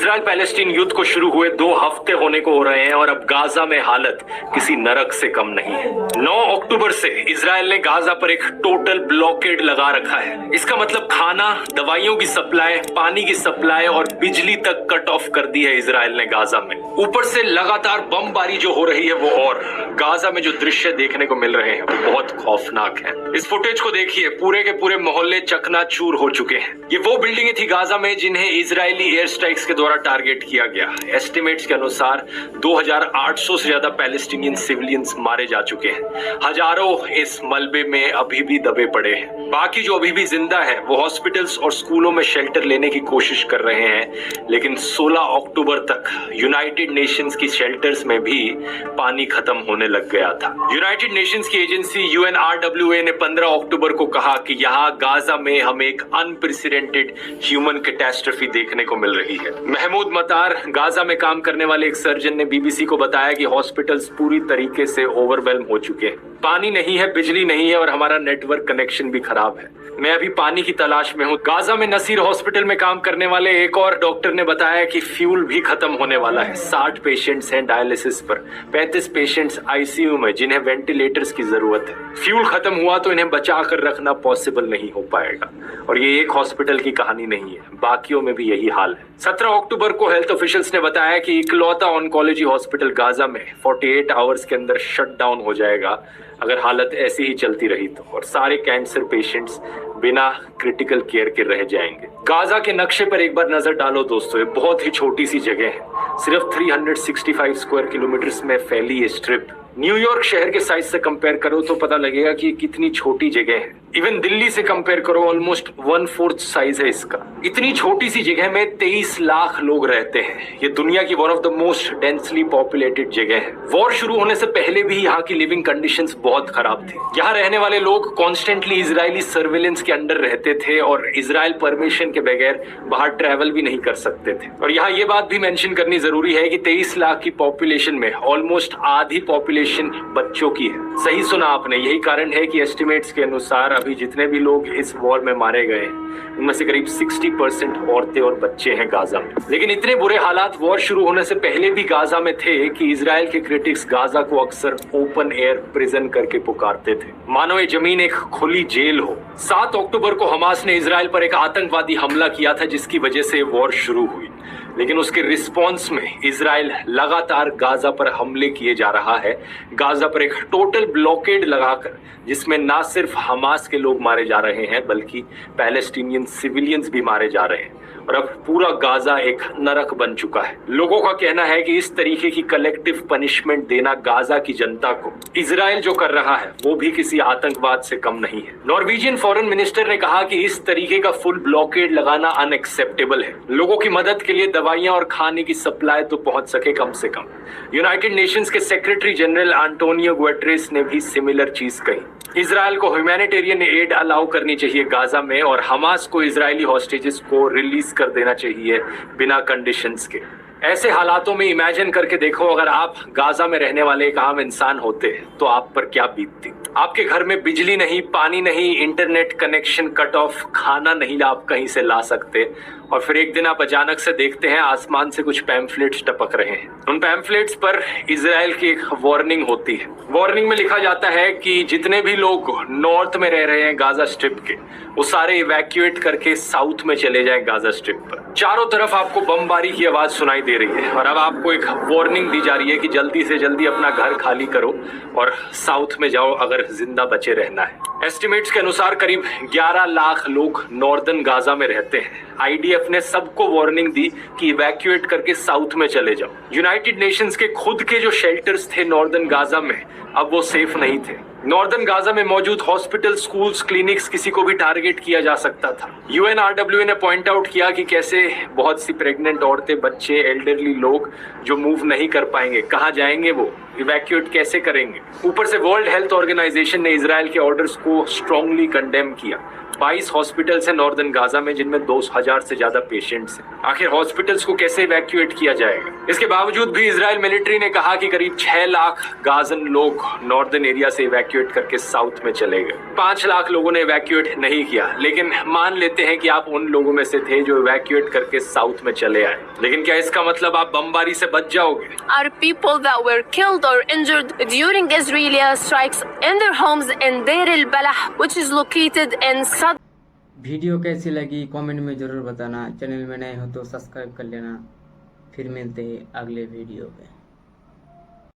Israel Palestine युद्ध को शुरू हुए 2 हफ्ते होने को हो रहे हैं और अब गाजा में हालत किसी नरक से कम नहीं है। 9 अक्टूबर से इजराइल ने गाजा पर एक टोटल ब्लॉकेड लगा रखा है। इसका मतलब खाना, दवाइयों की सप्लाई, पानी की सप्लाई और बिजली तक कट ऑफ कर दी है इजराइल ने गाजा में। ऊपर से लगातार बमबारी जो हो रही है वो, और गाजा में जो दृश्य देखने को मिल रहे हैं वो बहुत खौफनाक है। इस फुटेज को देखिए, पूरे के पूरे मोहल्ले चकनाचूर हो चुके हैं। ये वो बिल्डिंगें थी गाजा में जिन्हें इजरायली एयर स्ट्राइक्स के द्वारा टारगेट किया गया। एस्टिमेट्स के अनुसार 2800 से ज्यादा पैलेस्टीनियन सिविलियंस मारे जा चुके हैं। हजारों इस मलबे में अभी भी दबे पड़े हैं। बाकी जो अभी भी जिंदा है वो हॉस्पिटल्स और स्कूलों में शेल्टर लेने की कोशिश कर रहे हैं, लेकिन 16 अक्टूबर तक यूनाइटेड नेशंस की शेल्टर्स में भी पानी खत्म होने लग गया था। यूनाइटेड नेशंस की एजेंसी UNRWA ने 15 अक्टूबर को कहा कि यहाँ गाजा में हमें एक अनप्रेसिडेंटेड ह्यूमन कैटास्ट्रोफी देखने को मिल रही है। महमूद मतार, गाजा में काम करने वाले एक सर्जन, ने BBC को बताया कि हॉस्पिटल्स पूरी तरीके से ओवरवेल्म हो चुके हैं। पानी नहीं है, बिजली नहीं है और हमारा नेटवर्क कनेक्शन भी खराब है। मैं अभी पानी की तलाश में हूँ। गाजा में नसीर हॉस्पिटल में काम करने वाले एक और डॉक्टर ने बताया कि फ्यूल भी खत्म होने वाला है। 60 पेशेंट्स हैं डायलिसिस पर, 35 पेशेंट्स ICU में जिन्हें वेंटिलेटर्स की जरूरत है। फ्यूल खत्म हुआ तो इन्हें बचा कर रखना पॉसिबल नहीं हो पाएगा। और ये एक हॉस्पिटल की कहानी नहीं है, बाकियों में भी यही हाल है। 17 अक्टूबर को हेल्थ ऑफिशियल्स ने बताया कि इकलौता ऑन्कोलॉजी हॉस्पिटल गाजा में 48 आवर्स के अंदर शट डाउन हो जाएगा अगर हालत ऐसी ही चलती रही तो, और सारे कैंसर पेशेंट्स बिना क्रिटिकल केयर के रह जाएंगे। गाजा के नक्शे पर एक बार नजर डालो दोस्तों, ये बहुत ही छोटी सी जगह है। सिर्फ 365 स्क्वायर किलोमीटर में फैली ये स्ट्रिप न्यूयॉर्क शहर के साइज से कंपेयर करो तो पता लगेगा कि कितनी छोटी जगह है। इवन दिल्ली से कंपेयर करो, ऑलमोस्ट 1/4 साइज है इसका। इतनी छोटी सी जगह में 23 लाख लोग रहते हैं। ये दुनिया की one of the most densely populated जगह है। वॉर शुरू होने से पहले भी यहाँ की लिविंग कंडीशंस बहुत खराब थी। यहाँ रहने वाले लोग कॉन्स्टेंटली इजरायली सर्वेलेंस के अंडर रहते थे और इजराइल परमिशन के बगैर बाहर ट्रैवल भी नहीं कर सकते थे। और यहाँ ये बात भी मेंशन करनी जरूरी है कि 23 लाख की पॉपुलेशन में ऑलमोस्ट आधी पॉपुलेशन बच्चों की है। सही सुना आपने, यही कारण है कि एस्टिमेट्स के अनुसार अभी जितने भी लोग इस वॉर में मारे गए हैं उनमें से करीब 60% औरतें और बच्चे हैं गाजा में। लेकिन इतने बुरे हालात वॉर शुरू होने से पहले भी गाजा में थे कि इजराइल के क्रिटिक्स गाजा को अक्सर ओपन एयर प्रिजन करके पुकारते थे, मानो ये जमीन एक खुली जेल हो। 7 अक्टूबर को हमास ने इजराइल पर एक आतंकवादी हमला किया था जिसकी वजह से वॉर शुरू हुई। लेकिन उसके रिस्पॉन्स में इजराइल लगातार गाजा पर हमले किए जा रहा है। गाजा पर एक टोटल ब्लॉकेड लगाकर, जिसमें ना सिर्फ हमास के लोग मारे जा रहे हैं बल्कि पैलेस्टीनियन सिविलियंस भी मारे जा रहे हैं। और अब पूरा गाजा एक नरक बन चुका है। लोगों का कहना है कि इस तरीके की कलेक्टिव पनिशमेंट देना गाजा की जनता को इजराइल जो कर रहा है वो भी किसी आतंकवाद से कम नहीं है। नॉर्वेजियन फॉरेन मिनिस्टर ने कहा कि इस तरीके का फुल ब्लॉकेड लगाना अनएक्सेप्टेबल है। लोगों की मदद के लिए दवाइयां और खाने की सप्लाई तो पहुंच सके कम से कम। यूनाइटेड नेशंस के सेक्रेटरी जनरल एंटोनियो गुटेरेस ने भी सिमिलर चीज कही। इजराइल को ह्यूमैनिटेरियन एड अलाउ करनी चाहिए गाजा में, और हमास को इजरायली हॉस्टेजेस को रिलीज कर देना चाहिए बिना कंडीशंस के। ऐसे हालातों में इमेजिन करके देखो, अगर आप गाजा में रहने वाले एक आम इंसान होते तो आप पर क्या बीतती। आपके घर में बिजली नहीं, पानी नहीं, इंटरनेट कनेक्शन कट ऑफ, खाना नहीं आप कहीं से ला सकते, और फिर एक दिन आप अचानक से देखते हैं आसमान से कुछ पैम्फलेट्स टपक रहे हैं। उन पैम्फलेट्स पर इजराइल की एक वार्निंग होती है। वार्निंग में लिखा जाता है कि जितने भी लोग नॉर्थ में रह रहे हैं गाजा स्ट्रिप के, वो सारे इवैक्यूएट करके साउथ में चले जाएं गाजा स्ट्रिप पर। चारों तरफ आपको बमबारी की आवाज सुनाई दे रही है और अब आपको एक वार्निंग दी जा रही है कि जल्दी से जल्दी अपना घर खाली करो और साउथ में जाओ अगर जिंदा बचे रहना है। एस्टिमेट्स के अनुसार करीब 11 लाख लोग नॉर्दर्न गाजा में रहते हैं। IDF ने सबको वार्निंग दी कि इवैक्यूएट करके साउथ में चले जाओ। यूनाइटेड नेशंस के खुद के जो शेल्टर्स थे नॉर्दर्न गाजा में, अब वो सेफ नहीं थे। नॉर्दर्न गाजा में मौजूद हॉस्पिटल, स्कूल्स, क्लिनिक्स, किसी को भी टारगेट किया जा सकता था। UNRWA ने पॉइंट आउट किया कि कैसे बहुत सी प्रेग्नेंट औरतें, बच्चे, एल्डरली लोग जो मूव नहीं कर पाएंगे, कहाँ जाएंगे, वो इवैक्यूएट कैसे करेंगे। ऊपर से वर्ल्ड हेल्थ ऑर्गेनाइजेशन ने इजराइल के ऑर्डर्स को स्ट्रांगली कंडेम किया। 22 हॉस्पिटल्स हैं नॉर्दर्न गाजा में जिनमें 2000 से ज्यादा पेशेंट्स हैं। आखिर हॉस्पिटल्स को कैसे इवैक्यूएट किया जाएगा? इसके बावजूद भी इजराइल मिलिट्री ने कहा कि करीब 6 लाख गाजन लोग नॉर्दर्न एरिया से इवैक्यूएट करके साउथ में चले गए। 5 लाख लोगों ने इवैक्यूएट नहीं किया, लेकिन मान लेते हैं कि आप उन लोगों में से थे जो इवैक्यूएट करके साउथ में चले आए। लेकिन क्या इसका मतलब आप बमबारी से बच जाओगे? Are people that were killed or injured during Israeli strikes in their homes in Deir al-Balah, which is located in Sad. Video कैसी लगी कमेंट में ज़रूर बताना। चैनल में नए हो तो सब्सक्राइब कर लेना। फिर मिलते हैं अगले वीडियो में।